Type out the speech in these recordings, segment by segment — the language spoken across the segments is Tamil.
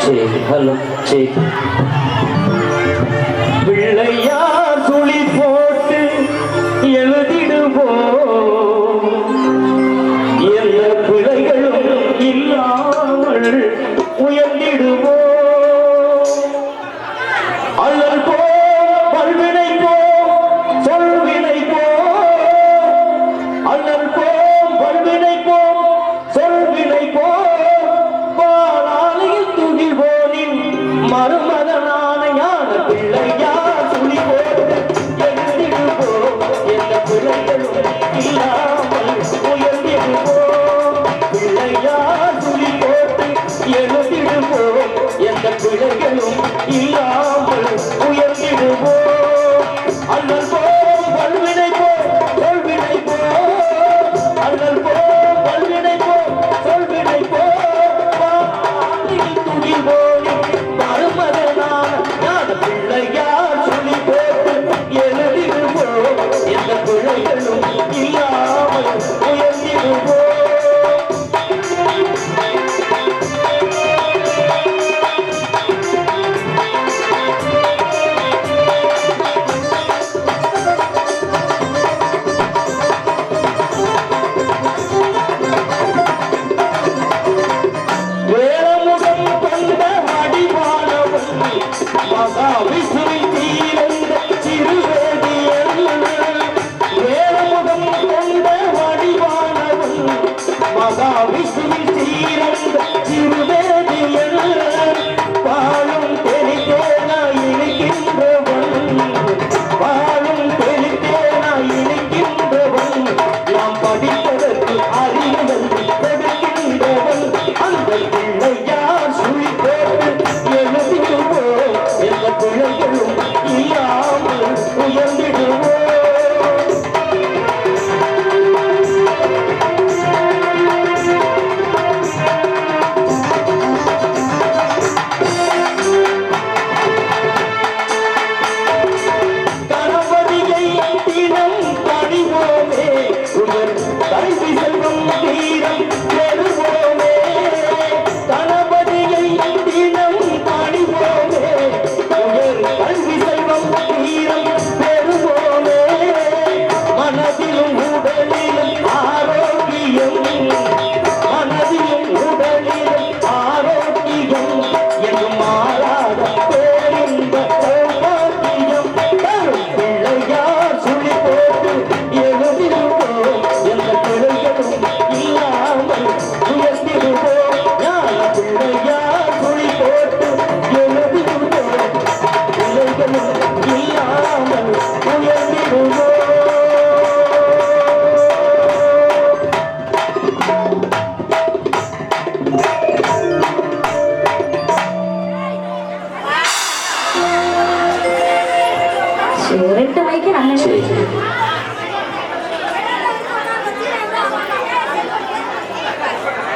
check, hello, check. பிள்ளையார் துளி போட்டு எழுதிடுவோம் எந்த பிழைகளும் இல்லாமல் உயர்ந்திடுவோம் அல்லல் போ பல்வினை போ சொல்வினை போ அல்லல் போ பல்வினை போ சொல்வினை போ பாலாலையில் துகில்வோனின் மறுமதனான ஞான பிள்ளையார் துளி போட்டு எழுதிடுவோம் எந்த பிள்ளைகளும் இல்லாமல் உயர்ந்திடுவோம் பிள்ளையார் துளி போட்டு எழுதிடுவோம் எந்த பிள்ளைகளும் இல்லாமல் உயர்ந்திடுவோம் அல்லல் போ பல்வினை போ சொல்வினை போ அல்லல் போ பல்வினை போ சொல்வினை போ துணிவோனி மறுமதனான ஞான பிள்ளையார் சொல்லி போட்டு எழுதிடுவோம் எந்த பிள்ளைகளும் இல்லாமல் உயர்ந்திடுவோம்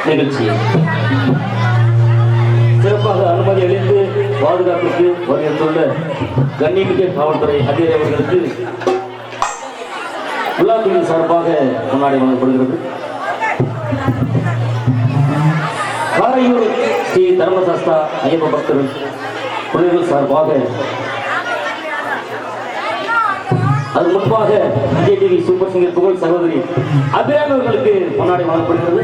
நிகழ்ச்சி சிறப்பாக அனுமதி அளித்து பாதுகாப்புக்கு வருகின்றுள்ள கண்ணிமிக்க காவல்துறை அதிகாரி அவர்களுக்கு விழாக்குழுவின் சார்பாக முன்னாடி வழங்கப்படுகிறது. காரையூர் ஸ்ரீ தர்மசாஸ்தா ஐயப்ப பக்தர்கள் குழுவின் சார்பாக அது முன்பாக விஜய் டிவி சூப்பர் சிங்கர் புகழ் சகோதரி அபிராமி அவர்களுக்கு முன்னாடி வழங்கப்படுகிறது.